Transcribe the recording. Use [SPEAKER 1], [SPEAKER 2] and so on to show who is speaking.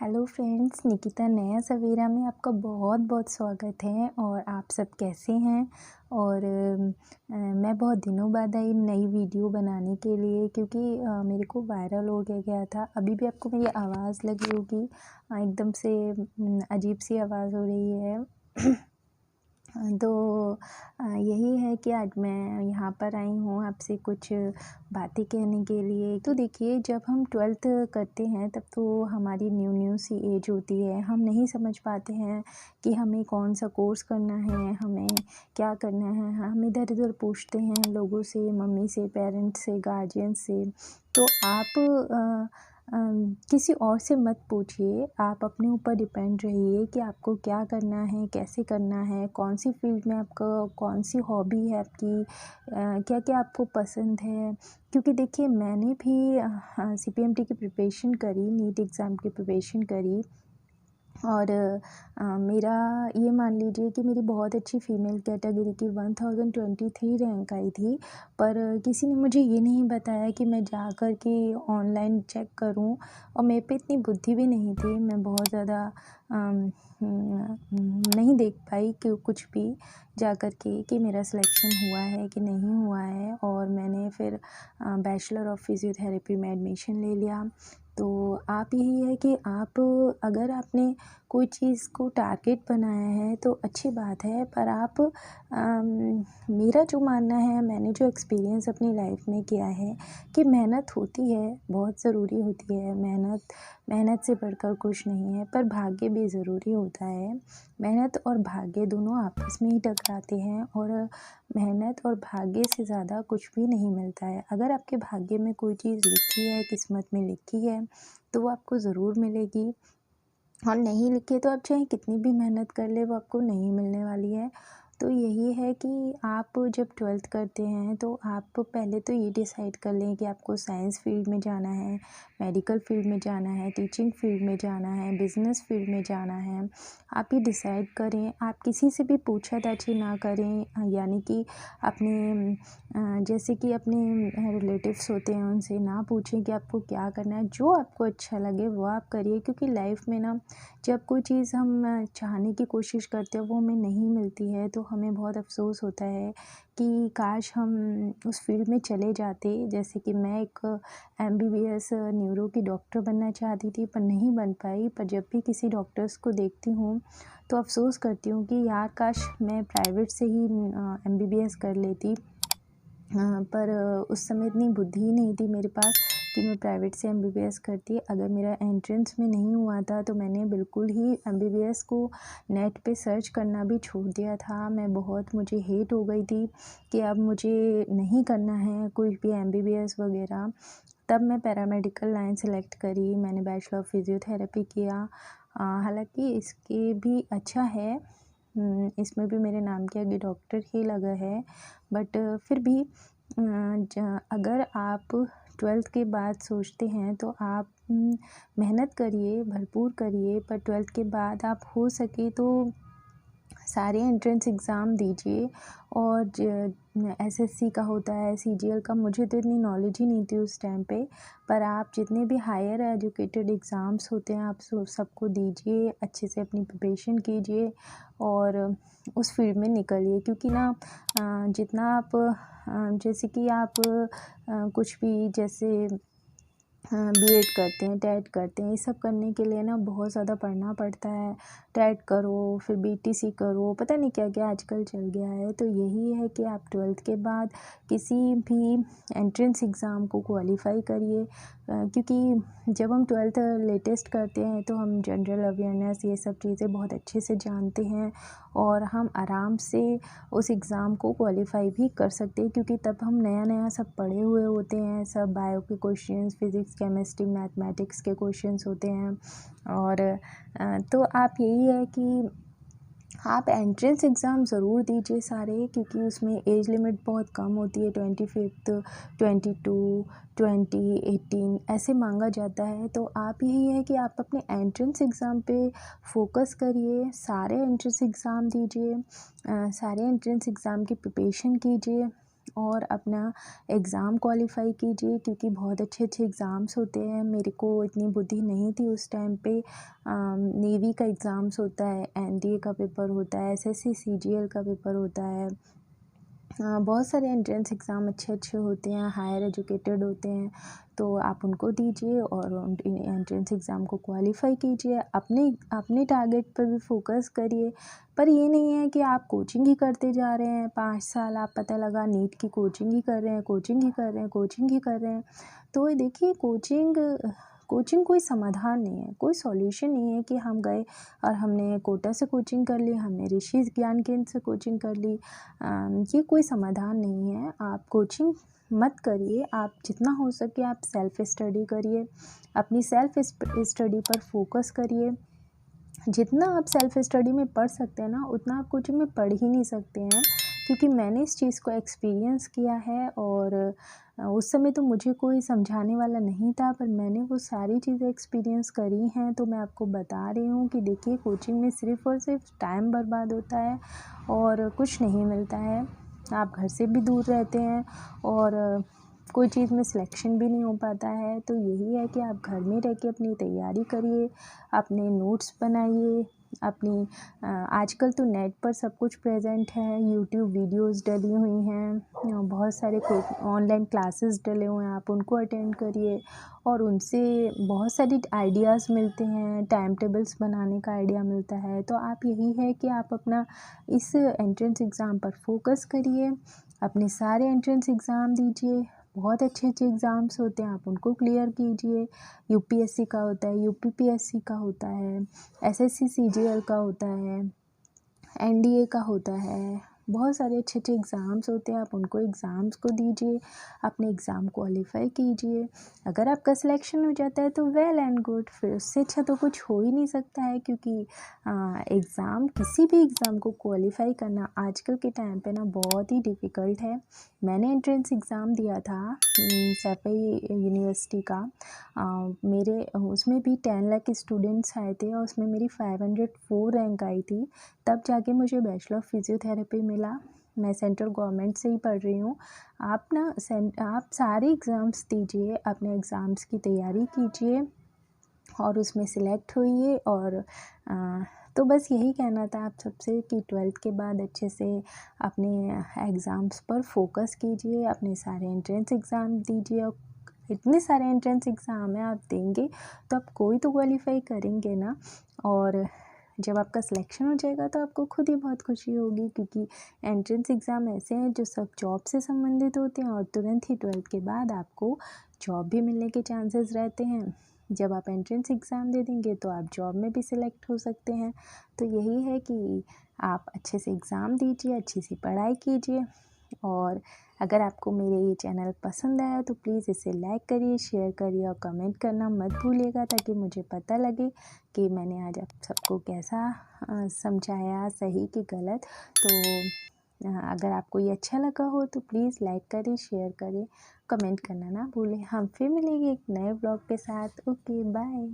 [SPEAKER 1] Hello friends, Nikita नया सवेरा में आपका बहुत बहुत स्वागत है। और आप सब कैसे हैं? और मैं बहुत दिनों बाद आई नई वीडियो बनाने के लिए, क्योंकि मेरे को वायरल हो गया था। अभी भी आपको मेरी आवाज़ लगी होगी, एकदम से अजीब सी आवाज़ हो रही है। तो यही है कि आज मैं यहाँ पर आई हूँ आपसे कुछ बातें कहने के लिए। तो देखिए, जब हम 12th करते हैं तब तो हमारी न्यू न्यू सी एज होती है। हम नहीं समझ पाते हैं कि हमें कौन सा कोर्स करना है, हमें क्या करना है। हम इधर उधर पूछते हैं लोगों से, मम्मी से, पेरेंट्स से, गार्जियन से। तो आप किसी और से मत पूछिए, आप अपने ऊपर डिपेंड रहिए कि आपको क्या करना है, कैसे करना है, कौन सी फील्ड में आपका, कौन सी हॉबी है आपकी, क्या क्या आपको पसंद है। क्योंकि देखिए, मैंने भी CPMT की प्रिपरेशन करी, नीट एग्ज़ाम की प्रिपरेशन करी। और मेरा ये मान लीजिए कि मेरी बहुत अच्छी फ़ीमेल कैटेगरी की 1023 रैंक आई थी। पर किसी ने मुझे ये नहीं बताया कि मैं जा कर के ऑनलाइन चेक करूं, और मेरे पे इतनी बुद्धि भी नहीं थी। मैं बहुत ज़्यादा नहीं देख पाई कि कुछ भी जा कर के कि मेरा सिलेक्शन हुआ है कि नहीं हुआ है। और मैंने फिर बैचलर ऑफ फिज़ियोथेरेपी में एडमिशन ले लिया। तो आप यही है कि आप, अगर आपने कोई चीज़ को टारगेट बनाया है तो अच्छी बात है। पर आप मेरा जो मानना है, मैंने जो एक्सपीरियंस अपनी लाइफ में किया है कि मेहनत होती है, बहुत ज़रूरी होती है। मेहनत से बढ़कर कुछ नहीं है, पर भाग्य भी ज़रूरी होता है। मेहनत और भाग्य दोनों आपस में ही टकराते हैं, और मेहनत और भाग्य से ज़्यादा कुछ भी नहीं मिलता है। अगर आपके भाग्य में कोई चीज़ लिखी है, किस्मत में लिखी है, तो वो आपको ज़रूर मिलेगी। और नहीं लिखी तो आप चाहे कितनी भी मेहनत कर ले, वो आपको नहीं मिलने वाली है। तो यही है कि आप जब 12th करते हैं तो आप पहले तो ये डिसाइड कर लें कि आपको साइंस फील्ड में जाना है, मेडिकल फील्ड में जाना है, टीचिंग फील्ड में जाना है, बिज़नेस फील्ड में जाना है। आप ये डिसाइड करें। आप किसी से भी पूछा-ताछी ना करें, यानी कि अपने जैसे कि अपने रिलेटिव्स होते हैं उनसे ना पूछें कि आपको क्या करना है। जो आपको अच्छा लगे वो आप करिए, क्योंकि लाइफ में ना, जब कोई चीज़ हम चाहने की कोशिश करते हैं वो हमें नहीं मिलती है, तो हमें बहुत अफ़सोस होता है कि काश हम उस फील्ड में चले जाते। जैसे कि मैं एक MBBS न्यूरो की डॉक्टर बनना चाहती थी, पर नहीं बन पाई। पर जब भी किसी डॉक्टर्स को देखती हूँ तो अफ़सोस करती हूँ कि यार, काश मैं प्राइवेट से ही MBBS कर लेती। पर उस समय इतनी बुद्धि ही नहीं थी मेरे पास कि मैं प्राइवेट से MBBS करती। अगर मेरा एंट्रेंस में नहीं हुआ था तो मैंने बिल्कुल ही MBBS को नेट पे सर्च करना भी छोड़ दिया था। मुझे हेट हो गई थी कि अब मुझे नहीं करना है कोई भी MBBS वगैरह। तब मैं पैरामेडिकल लाइन सेलेक्ट करी, मैंने बैचलर ऑफ फिज़ियोथेरेपी किया। हालाँकि इसके भी अच्छा है, इसमें भी मेरे नाम के आगे डॉक्टर ही लगा है। बट फिर भी अगर आप 12th के बाद सोचते हैं तो आप मेहनत करिए, भरपूर करिए। पर 12th के बाद आप हो सके तो सारे एंट्रेंस एग्ज़ाम दीजिए। और SSC का होता है, CGL का, मुझे तो इतनी नॉलेज ही नहीं थी उस टाइम पे। पर आप जितने भी हायर एजुकेटेड एग्ज़ाम्स होते हैं, आप सबको दीजिए, अच्छे से अपनी प्रिपरेशन कीजिए और उस फील्ड में निकलिए। क्योंकि ना, जितना आप जैसे कि आप कुछ भी, जैसे B.Ed करते हैं, टेट करते हैं, ये सब करने के लिए ना बहुत ज़्यादा पढ़ना पड़ता है। टेट करो, फिर BTC करो, पता नहीं क्या क्या आजकल चल गया है। तो यही है कि आप 12th के बाद किसी भी एंट्रेंस एग्ज़ाम को क्वालिफ़ाई करिए। क्योंकि जब हम 12th लेटेस्ट करते हैं तो हम जनरल अवेयरनेस, ये सब चीज़ें बहुत अच्छे से जानते हैं, और हम आराम से उस एग्ज़ाम को क्वालिफ़ाई भी कर सकते हैं। क्योंकि तब हम नया नया सब पढ़े हुए होते हैं, सब बायो के क्वेश्चंस, फिज़िक्स, केमिस्ट्री, मैथमेटिक्स के क्वेश्चंस होते हैं। और तो आप यही है कि आप एंट्रेंस एग्ज़ाम ज़रूर दीजिए सारे, क्योंकि उसमें एज लिमिट बहुत कम होती है, 25th, 22, 20, 18 ऐसे मांगा जाता है। तो आप यही है कि आप अपने एंट्रेंस एग्ज़ाम पे फोकस करिए, सारे एंट्रेंस एग्ज़ाम दीजिए, सारे एंट्रेंस एग्ज़ाम की प्रिपरेशन कीजिए। और अपना एग्ज़ाम क्वालिफ़ाई कीजिए, क्योंकि बहुत अच्छे अच्छे एग्ज़ाम्स होते हैं। मेरे को इतनी बुद्धि नहीं थी उस टाइम पे। नेवी का एग्ज़ाम्स होता है, एनडीए का पेपर होता है, एसएससी सीजीएल का पेपर होता है। बहुत सारे एंट्रेंस एग्ज़ाम अच्छे अच्छे होते हैं, हायर एजुकेटेड होते हैं, तो आप उनको दीजिए और उन एंट्रेंस एग्ज़ाम को क्वालिफ़ाई कीजिए। अपने अपने टारगेट पर भी फोकस करिए। पर ये नहीं है कि आप कोचिंग ही करते जा रहे हैं 5 साल, आप पता लगा नीट की कोचिंग ही कर रहे हैं, कोचिंग ही कर रहे हैं, कोचिंग ही कर रहे हैं। तो देखिए, कोचिंग कोई समाधान नहीं है, कोई सॉल्यूशन नहीं है कि हम गए और हमने कोटा से कोचिंग कर ली, हमने ऋषि ज्ञान केंद्र से कोचिंग कर ली। ये कोई समाधान नहीं है। आप कोचिंग मत करिए, आप जितना हो सके आप सेल्फ स्टडी करिए, अपनी सेल्फ स्टडी पर फोकस करिए। जितना आप सेल्फ स्टडी में पढ़ सकते हैं ना, उतना आप कोचिंग में पढ़ ही नहीं सकते हैं, क्योंकि मैंने इस चीज़ को एक्सपीरियंस किया है। और उस समय तो मुझे कोई समझाने वाला नहीं था, पर मैंने वो सारी चीज़ें एक्सपीरियंस करी हैं, तो मैं आपको बता रही हूँ कि देखिए, कोचिंग में सिर्फ़ और सिर्फ टाइम बर्बाद होता है और कुछ नहीं मिलता है। आप घर से भी दूर रहते हैं और कोई चीज़ में सिलेक्शन भी नहीं हो पाता है। तो यही है कि आप घर में रह के अपनी तैयारी करिए, अपने नोट्स बनाइए, अपनी आजकल तो नेट पर सब कुछ प्रेजेंट है, यूट्यूब वीडियोस डली हुई हैं, बहुत सारे ऑनलाइन क्लासेस डले हुए हैं, आप उनको अटेंड करिए और उनसे बहुत सारी आइडियाज़ मिलते हैं, टाइम टेबल्स बनाने का आइडिया मिलता है। तो आप यही है कि आप अपना इस एंट्रेंस एग्ज़ाम पर फोकस करिए, अपने सारे एंट्रेंस एग्ज़ाम दीजिए। बहुत अच्छे अच्छे एग्ज़ाम्स होते हैं, आप उनको क्लियर कीजिए। यूपीएससी का होता है, यूपीपीएससी का होता है, एसएससी सीजीएल का होता है, एनडीए का होता है। बहुत सारे अच्छे अच्छे एग्ज़ाम्स होते हैं, आप उनको एग्ज़ाम्स को दीजिए, अपने एग्ज़ाम क्वालिफ़ाई कीजिए। अगर आपका सिलेक्शन हो जाता है तो वेल एंड गुड, फिर उससे अच्छा तो कुछ हो ही नहीं सकता है, क्योंकि एग्ज़ाम, किसी भी एग्ज़ाम को क्वालिफ़ाई करना आजकल के टाइम पे ना बहुत ही डिफ़िकल्ट है। मैंने एंट्रेंस एग्ज़ाम दिया था सैफई यूनिवर्सिटी का। मेरे उसमें भी 10 लाख स्टूडेंट्स आए थे और उसमें मेरी 504 रैंक आई थी। तब जाके मुझे बैचलर ऑफ फिजियोथेरेपी मिला। मैं सेंट्रल गवर्नमेंट से ही पढ़ रही हूँ। आप सारे एग्ज़ाम्स दीजिए, अपने एग्ज़ाम्स की तैयारी कीजिए और उसमें सिलेक्ट होइए। और तो बस यही कहना था आप सबसे कि 12th के बाद अच्छे से अपने एग्ज़ाम्स पर फोकस कीजिए, अपने सारे एंट्रेंस एग्ज़ाम दीजिए। और इतने सारे एंट्रेंस एग्ज़ाम हैं, आप देंगे तो आप कोई तो क्वालिफ़ाई करेंगे ना। और जब आपका सिलेक्शन हो जाएगा तो आपको खुद ही बहुत खुशी होगी, क्योंकि एंट्रेंस एग्ज़ाम ऐसे हैं जो सब जॉब से संबंधित होते हैं और तुरंत ही 12th के बाद आपको जॉब भी मिलने के चांसेस रहते हैं। जब आप एंट्रेंस एग्ज़ाम दे देंगे तो आप जॉब में भी सिलेक्ट हो सकते हैं। तो यही है कि आप अच्छे से एग्ज़ाम दीजिए, अच्छी सी पढ़ाई कीजिए। और अगर आपको मेरे ये चैनल पसंद आया तो प्लीज़ इसे लाइक करिए, शेयर करिए और कमेंट करना मत भूलिएगा, ताकि मुझे पता लगे कि मैंने आज आप सबको कैसा समझाया, सही कि गलत। तो अगर आपको ये अच्छा लगा हो तो प्लीज़ लाइक करें, शेयर करें, कमेंट करना ना भूलें। हम फिर मिलेंगे एक नए ब्लॉग के साथ। Okay, bye.